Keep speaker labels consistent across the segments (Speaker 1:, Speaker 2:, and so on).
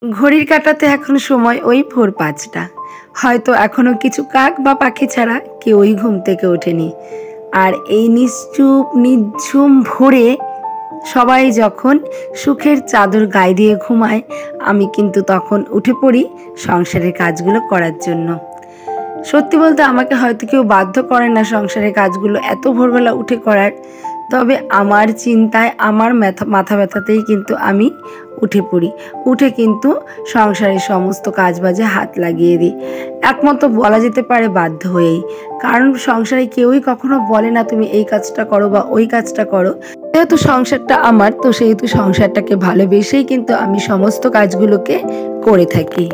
Speaker 1: ঘড়ির কাঁটাতে এখন সময় ওই ভোর ৫টা। হয়তো এখনো কিছু কাক বা পাখি ছাড়া কেউই ঘুম থেকে ওঠেনি। আর এই নিশ্চুপ নিঝুম ভোরে সবাই যখন সুখের চাদর গায়ে দিয়ে ঘুমায়, আমি কিন্তু তখন উঠে পড়ি সংসারের কাজগুলো করার জন্য। সত্যি বলতে আমাকে হয়তো কেউ বাধ্য করে না সংসারের কাজগুলো এত ভোরবেলা উঠে করার, তবে আমার চিন্তায় আমার মাথা ব্যথাতেই কিন্তু আমি উঠে পড়ি। উঠে কিন্তু সংসারের সমস্ত কাজবাজে হাত লাগিয়ে দিই, একমতো বলা যেতে পারে বাধ্য হয়েই। কারণ সংসারে কেউই কখনো বলে না তুমি এই কাজটা করো বা ওই কাজটা করো। যেহেতু সংসারটা আমার, তো সেহেতু সংসারটাকে ভালোবেসেই কিন্তু আমি সমস্ত কাজগুলোকে করে থাকি।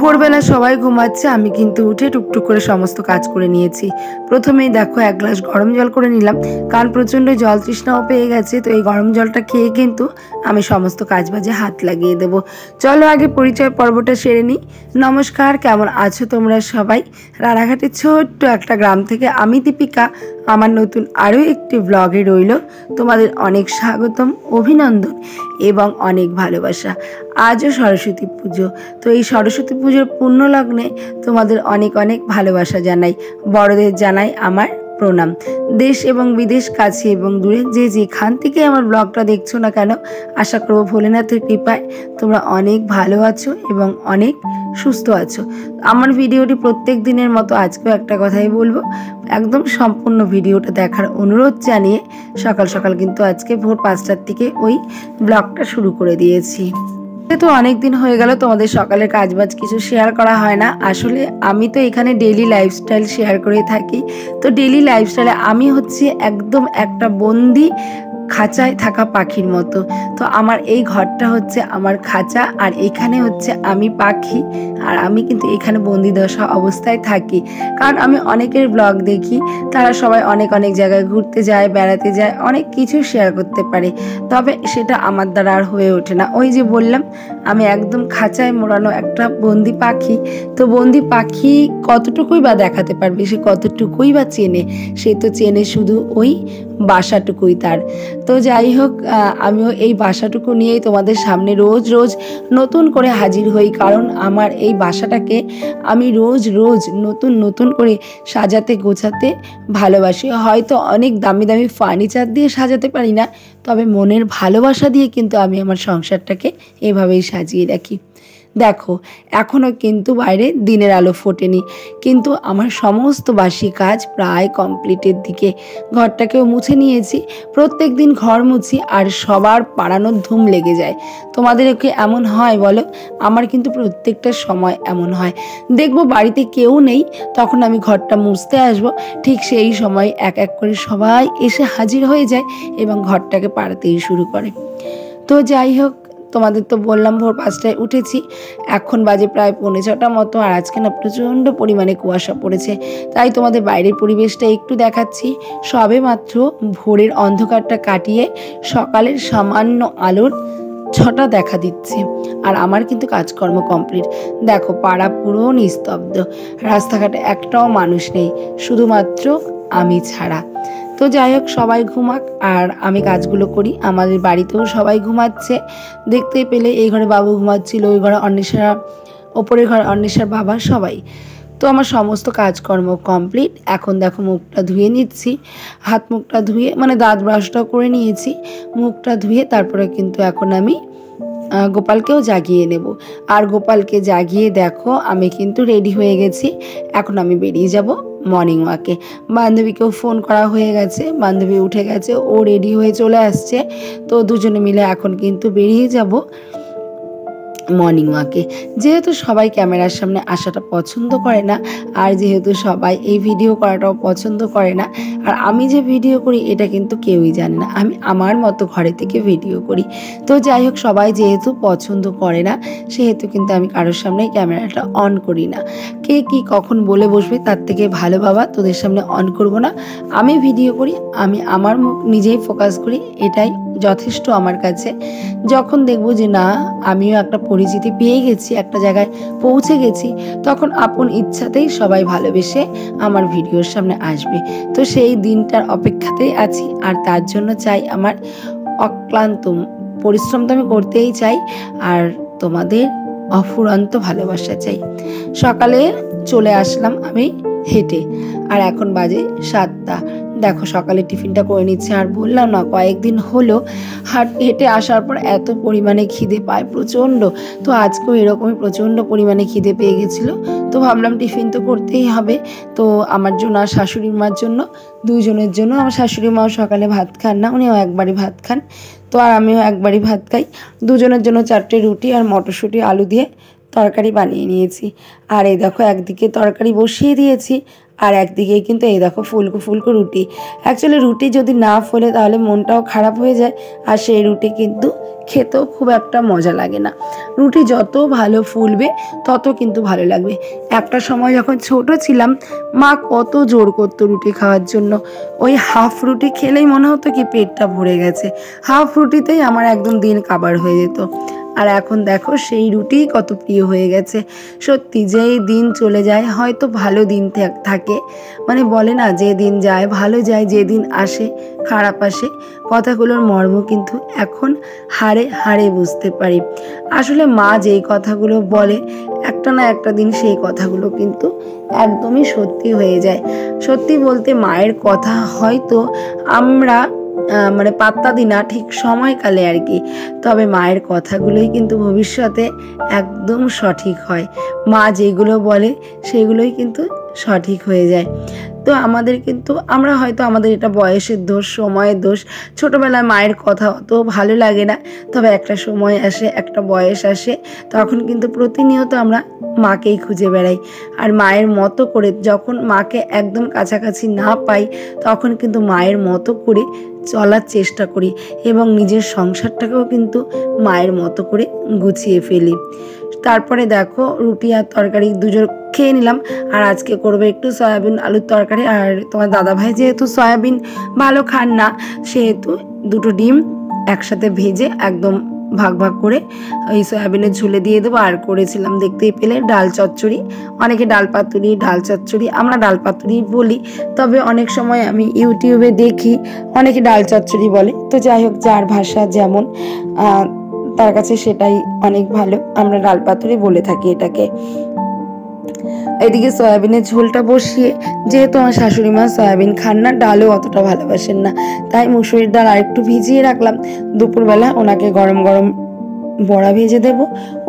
Speaker 1: ভোরবেলা সবাই ঘুমাচ্ছে, আমি কিন্তু উঠে টুকটুক করে সমস্ত কাজ করে নিয়েছি। প্রথমেই দেখো ১ গ্লাস গরম জল করে নিলাম, কারণ প্রচণ্ড জল তৃষ্ণাও পেয়ে গেছে। তো এই গরম জলটা খেয়ে কিন্তু আমি সমস্ত কাজবাজে হাত লাগিয়ে দেবো। চলো আগে পরিচয় পর্বটা সেরে নিই। নমস্কার, কেমন আছো তোমরা সবাই? রানাঘাটের ছোট্ট একটা গ্রাম থেকে আমি দীপিকা আমার নতুন আরও একটি ব্লগে রইল তোমাদের অনেক স্বাগতম, অভিনন্দন এবং অনেক ভালোবাসা। আজও সরস্বতী পুজো, তো এই সরস্বতী পুজোর পুণ্য লগ্নে তোমাদের অনেক অনেক ভালোবাসা জানাই, বড়দের জানাই আমার প্রণাম। দেশ এবং বিদেশ, কাছে এবং দূরে যে যেখান থেকে আমার ব্লগটা দেখছো না কেন, আশা করবো ভোলেনাথের কৃপায় তোমরা অনেক ভালো আছো এবং অনেক সুস্থ আছো। আমার ভিডিওটি প্রত্যেক দিনের মতো আজকেও একটা কথাই বলবো, একদম সম্পূর্ণ ভিডিওটা দেখার অনুরোধ জানিয়ে সকাল সকাল কিন্তু আজকে ভোর ৫টার থেকে ওই ব্লগটা শুরু করে দিয়েছি। তো অনেক দিন হয়ে গেল তোমাদের সকালের কাজবাজ কিছু শেয়ার করা হয় না। আসলে আমি তো এখানে ডেইলি লাইফস্টাইল শেয়ার করে থাকি। তো ডেইলি লাইফস্টাইলে আমি হচ্ছে একদম একটা বন্দি খাঁচায় থাকা পাখির মতো। তো আমার এই ঘরটা হচ্ছে আমার খাঁচা, আর এখানে হচ্ছে আমি পাখি। আর আমি কিন্তু এখানে বন্দিদশা অবস্থায় থাকি, কারণ আমি অনেকের ব্লগ দেখি, তারা সবাই অনেক অনেক জায়গায় ঘুরতে যায়, বেড়াতে যায়, অনেক কিছু শেয়ার করতে পারে, তবে সেটা আমার দ্বারা আর হয়ে ওঠে না। ওই যে বললাম, আমি একদম খাঁচায় মোড়ানো একটা বন্দি পাখি। তো বন্দি পাখি কতটুকুই বা দেখাতে পারবে, সে কতটুকুই বা চেনে, সে তো চেনে শুধু ওই বাসাটুকুই তার। তো যাই হোক, আমিও এই বাসাটুকু নিয়েই তোমাদের সামনে রোজ রোজ নতুন করে হাজির হই, কারণ আমার এই বাসাটাকে আমি রোজ রোজ নতুন নতুন করে সাজাতে গোছাতে ভালোবাসি। হয়তো অনেক দামি দামি ফার্নিচার দিয়ে সাজাতে পারি না, তবে মনের ভালোবাসা দিয়ে কিন্তু আমি আমার সংসারটাকে এভাবেই সাজিয়ে রাখি। দেখো, এখনও কিন্তু বাইরে দিনের আলো ফোটেনি, কিন্তু আমার সমস্ত বাসি কাজ প্রায় কমপ্লিটের দিকে। ঘরটাকেও মুছে নিয়েছি, প্রত্যেক দিন ঘর মুছি আর সবার পাড়ানোর ধুম লেগে যায়। তোমাদেরও কি এমন হয় বলো? আমার কিন্তু প্রত্যেকটা সময় এমন হয়। দেখবো বাড়িতে কেউ নেই, তখন আমি ঘরটা মুছতে আসবো, ঠিক সেই সময় এক এক করে সবাই এসে হাজির হয়ে যায় এবং ঘরটাকে পাড়াতেই শুরু করে। তো যাই হোক, তোমাদের তো বললাম ভোর ৫টায় উঠেছি, এখন বাজে প্রায় ৫:৪ মতো। আর আজকে না প্রচণ্ড পরিমাণে কুয়াশা পড়েছে, তাই তোমাদের বাইরের পরিবেশটা একটু দেখাচ্ছি। সবে মাত্র ভোরের অন্ধকারটা কাটিয়ে সকালের সামান্য আলোর ছটা দেখা দিচ্ছে, আর আমার কিন্তু কাজকর্ম কমপ্লিট। দেখো, পাড়া পুরো নিস্তব্ধ, রাস্তাঘাটে একটাও মানুষ নেই, শুধুমাত্র আমি ছাড়া। তো যাই হোক, সবাই ঘুমাক আর আমি কাজগুলো করি। আমাদের বাড়িতেও সবাই ঘুমাচ্ছে, দেখতেই পেলে এই ঘরে বাবু ঘুমাচ্ছিল, ওই ঘরে অন্বেষা, ওপরের ঘরে অন্বেষার বাবা, সবাই। তো আমার সমস্ত কাজকর্ম কমপ্লিট। এখন দেখো মুখটা ধুয়ে নিচ্ছি, হাত মুখটা ধুয়ে, মানে দাঁত ব্রাশটাও করে নিয়েছি, মুখটা ধুয়ে তারপরে কিন্তু এখন আমি গোপালকেও জাগিয়ে নেব। আর গোপালকে জাগিয়ে দেখো আমি কিন্তু রেডি হয়ে গেছি, এখন আমি বেরিয়ে যাব মর্নিং ওয়াকে। বান্ধবীকেও ফোন করা হয়ে গেছে, বান্ধবী উঠে গেছে, ও রেডি হয়ে চলে আসছে। তো দুজনে মিলে এখন কিন্তু বেরিয়ে যাব মর্নিং ওয়াকে। যেহেতু সবাই ক্যামেরার সামনে আসাটা পছন্দ করে না, আর যেহেতু সবাই এই ভিডিও করাটাও পছন্দ করে না, আর আমি যে ভিডিও করি এটা কিন্তু কেউই জানে না, আমি আমার মতো ঘরে থেকে ভিডিও করি। তো যাই হোক, সবাই যেহেতু পছন্দ করে না, সেহেতু কিন্তু আমি কারোর সামনেই ক্যামেরাটা অন করি না। কে কি কখন বলে বসবে, তার থেকে ভালো বাবা তোদের সামনে অন করব না, আমি ভিডিও করি, আমি আমার মুখ নিজেই ফোকাস করি, এটাই যথেষ্ট আমার কাছে। যখন দেখবো যে না, আমিও একটা পরিচিতি পেয়ে গেছি, একটা জায়গায় পৌঁছে গেছি, তখন আপন ইচ্ছাতেই সবাই ভালোবেসে আমার ভিডিওর সামনে আসবে। তো সেই দিনটার অপেক্ষাতেই আছি, আর তার জন্য চাই আমার অক্লান্ত পরিশ্রম, তো আমি করতেই চাই। আর তোমাদের অফুরন্ত ভালোবাসা চাই। সকালে চলে আসলাম আমি হেঁটে, আর এখন বাজে 7টা। দেখো সকালে টিফিনটা করে নিচ্ছে, আর বললাম না কয়েকদিন হলো হেঁটে আসার পর এত পরিমাণে খিদে পায় প্রচণ্ড। তো আজকেও এরকমই প্রচণ্ড পরিমাণে খিদে পেয়ে গেছিলো। তো ভাবলাম টিফিন তো করতেই হবে। তো আমার জন্য আর শাশুড়ি মার জন্য, দুইজনের জন্য। আমার শাশুড়ি মাও সকালে ভাত খান না, উনিও একবারই ভাত খান। তো আর আমিও একবারই ভাত খাই। দুজনের জন্য 4টে রুটি আর মটরশুঁটি আলু দিয়ে তরকারি বানিয়ে নিয়েছি। আর এই দেখো একদিকে তরকারি বসিয়ে দিয়েছি, আর একদিকে কিন্তু এই দেখো ফুলকো ফুলকো রুটি। অ্যাকচুয়ালি রুটি যদি না ফোলে তাহলে মনটাও খারাপ হয়ে যায়, আর সেই রুটি কিন্তু খেতেও খুব একটা মজা লাগে না। রুটি যত ভালো ফুলবে তত কিন্তু ভালো লাগবে। একটা সময় যখন ছোট ছিলাম মা কত জোর করতো রুটি খাওয়ার জন্য। ওই হাফ রুটি খেলেই মনে হতো কি পেটটা ভরে গেছে। হাফ রুটিতেই আমার একদম দিন কাবার হয়ে যেত। আর এখন দেখো সেই রুটি কত প্রিয় হয়ে গেছে। সত্যি যেই দিন চলে যায় হয়তো ভালো দিন থাকে, মানে বলে না যে দিন যায় ভালো যায়, যে দিন আসে খারাপ আসে। কথাগুলোর মর্ম কিন্তু এখন হাড়ে হাড়ে বুঝতে পারি। আসলে মা যেই কথাগুলো বলে একটা না একটা দিন সেই কথাগুলো কিন্তু একদমই সত্যি হয়ে যায়। সত্যি বলতে মায়ের কথা হয়তো আমরা মানে পাত্তা দিই না ঠিক সময়কালে আর কি, তবে মায়ের কথাগুলোই কিন্তু ভবিষ্যতে একদম সঠিক হয়। মা যেগুলো বলে সেগুলোই কিন্তু সঠিক হয়ে যায়। তো আমাদের কিন্তু আমরা হয়তো আমাদের এটা বয়সের দোষ, সময়ের দোষ। ছোটোবেলায় মায়ের কথা অত ভালো লাগে না, তবে একটা সময় আসে, একটা বয়স আসে, তখন কিন্তু প্রতিনিয়ত আমরা মাকেই খুঁজে বেড়াই। আর মায়ের মতো করে যখন মাকে একদম কাছাকাছি না পাই তখন কিন্তু মায়ের মতো করে চলার চেষ্টা করি, এবং নিজের সংসারটাকেও কিন্তু মায়ের মতো করে গুছিয়ে ফেলি। তারপরে দেখো রুটি আর তরকারি দুজন খেয়ে নিলাম। আর আজকে করবো একটু সয়াবিন আলুর তরকারি। আর তোমার দাদাভাই যেহেতু সয়াবিন ভালো খান না, সেহেতু 2টো ডিম একসাথে ভেজে একদম ভাগ ভাগ করে ওই সয়াবিনের ঝুলে দিয়ে দেবো। আর করেছিলাম দেখতেই পেলে ডাল চচ্চড়ি। অনেকে ডাল পাতুরি, ডাল চচ্চড়ি, আমরা ডাল পাতুরি বলি, তবে অনেক সময় আমি ইউটিউবে দেখি অনেকে ডাল চচ্চড়ি বলে। তো যাই হোক, যার ভাষা যেমন তার কাছে সেটাই অনেক ভালো। আমরা ডাল পাতুরি বলে থাকি এটাকে। এদিকে সয়াবিনের ঝোলটা বসিয়ে, যেহেতু আমার শাশুড়ি মা সয়াবিন খান না, ডালও অতটা ভালোবাসেন না, তাই মুসুরির ডাল আরেকটু ভিজিয়ে রাখলাম। দুপুরবেলা ওনাকে গরম গরম বড়া ভেজে দেব,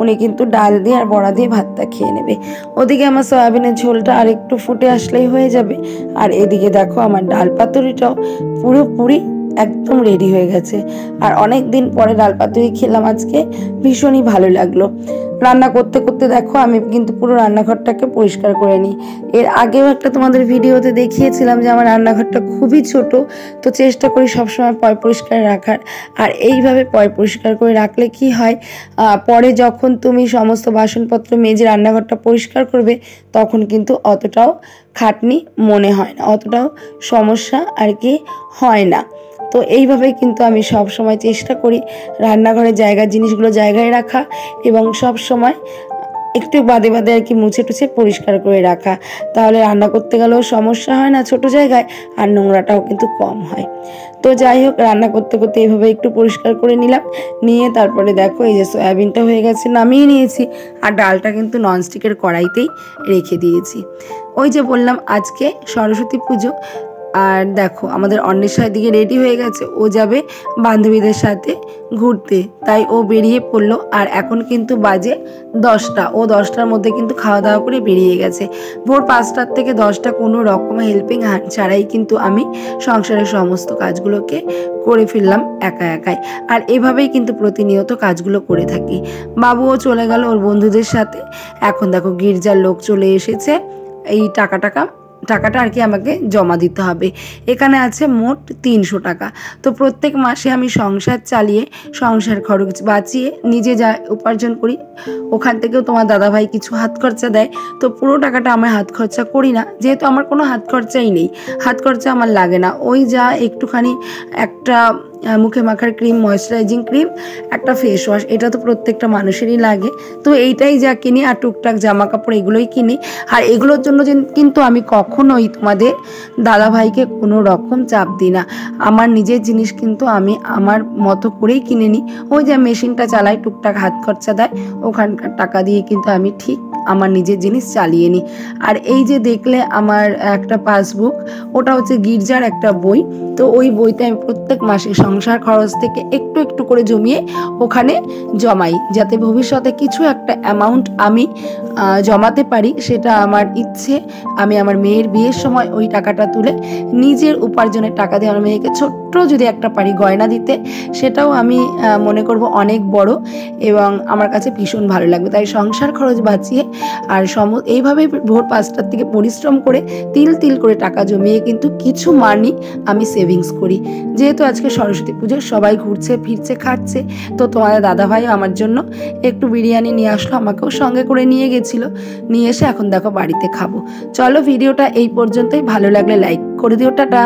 Speaker 1: উনি কিন্তু ডাল দিয়ে আর বড়া দিয়ে ভাতটা খেয়ে নেবে। ওদিকে আমার সয়াবিনের ঝোলটা আর একটু ফুটে আসলেই হয়ে যাবে। আর এদিকে দেখো আমার ডাল পাতুরিটাও পুরোপুরি একদম রেডি হয়ে গেছে। আর অনেক দিন পরে ডাল পাতুরি খেলাম আজকে, ভীষণই ভালো লাগলো। রান্না করতে করতে দেখো আমি কিন্তু পুরো রান্নাঘরটাকে পরিষ্কার করে নিই। এর আগেও একটা তোমাদের ভিডিওতে দেখিয়েছিলাম যে আমার রান্নাঘরটা খুবই ছোট, তো চেষ্টা করি সবসময় পয় পরিষ্কার রাখার। আর এইভাবে পয় পরিষ্কার করে রাখলে কি হয়, পরে যখন তুমি সমস্ত বাসনপত্র মেজে রান্নাঘরটা পরিষ্কার করবে তখন কিন্তু অতটাও খাটনি মনে হয় না, অতটাও সমস্যা আর কি হয় না। তো এইভাবেই কিন্তু আমি সব সময় চেষ্টা করি রান্নাঘরের জিনিসগুলো জায়গায় রাখা, এবং সব সময় একটু বাদে বাদে আর কি মুছে টুছে পরিষ্কার করে রাখা। তাহলে রান্না করতে গেলেও সমস্যা হয় না ছোট জায়গায়, আর নোংরাটাও কিন্তু কম হয়। তো যাই হোক, রান্না করতে করতে এইভাবে একটু পরিষ্কার করে নিলাম। নিয়ে তারপরে দেখো এই যে সয়াবিনটা হয়ে গেছে, নামিয়ে নিয়েছি। আর ডালটা কিন্তু ননস্টিকের কড়াইতেই রেখে দিয়েছি। ওই যে বললাম আজকে সরস্বতী পুজো। আর দেখো আমাদের অন্বেষার দিকে রেডি হয়ে গেছে, ও যাবে বান্ধবীদের সাথে ঘুরতে, তাই ও বেরিয়ে পড়লো। আর এখন কিন্তু বাজে 10টা, ও 10টার মধ্যে কিন্তু খাওয়া দাওয়া করে বেরিয়ে গেছে। ভোর 5টার থেকে 10টা কোনো রকম হেল্পিং হ্যান্ড ছাড়াই কিন্তু আমি সংসারের সমস্ত কাজগুলোকে করে ফেললাম একা একাই। আর এভাবেই কিন্তু প্রতিনিয়ত কাজগুলো করে থাকি। বাবুও চলে গেল ওর বন্ধুদের সাথে। এখন দেখো গির্জার লোক চলে এসেছে, এই টাকাটা আর কি আমাকে জমা দিতে হবে। এখানে আছে মোট 300 টাকা। তো প্রত্যেক মাসে আমি সংসার চালিয়ে, সংসার খরচ বাঁচিয়ে নিজে যা উপার্জন করি, ওখান থেকেও তোমার দাদাভাই কিছু হাত খরচা দেয়। তো পুরো টাকাটা আমার হাত খরচা করি না, যেহেতু আমার কোনো হাত খরচাই নেই, হাত খরচা আমার লাগে না। ওই যা একটুখানি একটা মুখে মাখার ক্রিম, ময়েশ্চারাইজিং ক্রিম, একটা ফেস ওয়াশ, এটা তো প্রত্যেকটা মানুষেরই লাগে। তো এইটাই যা কিনি, আর টুকটাক জামা কাপড় এগুলোই কিনি। আর এগুলোর জন্য কিন্তু আমি কখনোই তোমাদের দাদাভাইকে কোনো রকম চাপ দিই না। আমার নিজের জিনিস কিন্তু আমি আমার মতো করেই কিনে নিই। ওই যে মেশিনটা চালাই, টুকটাক হাত খরচা দেয়, ওখানকার টাকা দিয়ে কিন্তু আমি ঠিক আমার নিজের জিনিস চালিয়ে নিই। আর এই যে দেখলে আমার একটা পাসবুক, ওটা হচ্ছে গির্জার একটা বই। তো ওই বইতে আমি প্রত্যেক মাসে সংসার খরচ থেকে একটু একটু করে জমিয়ে ওখানে জমাই, যাতে ভবিষ্যতে কিছু একটা অ্যামাউন্ট আমি জমাতে পারি। সেটা আমার ইচ্ছে। আমি আমার মেয়ের বিয়ের সময় ওই টাকাটা তুলে নিজের উপার্জনের টাকা দিয়ে আমার মেয়েকে ছোট্ট যদি একটা পারি গয়না দিতে, সেটাও আমি মনে করব অনেক বড় এবং আমার কাছে ভীষণ ভালো লাগবে। তাই সংসার খরচ বাঁচিয়ে আর এইভাবে ভোর 5টার থেকে পরিশ্রম করে তিল তিল করে টাকা জমিয়ে কিন্তু কিছু মানি আমি সেভিংস করি। যেহেতু আজকে সরস্বতী পুজো, সবাই ঘুরছে ফিরছে খাচ্ছে, তো তোমাদের দাদাভাই আমার জন্য একটু বিরিয়ানি নিয়ে আসলো, আমাকেও সঙ্গে করে নিয়ে গেছিলো। নিয়ে এসে এখন দেখো বাড়িতে খাবো। চলো ভিডিওটা এই পর্যন্তই, ভালো লাগলে লাইক করে দিও, টাটা।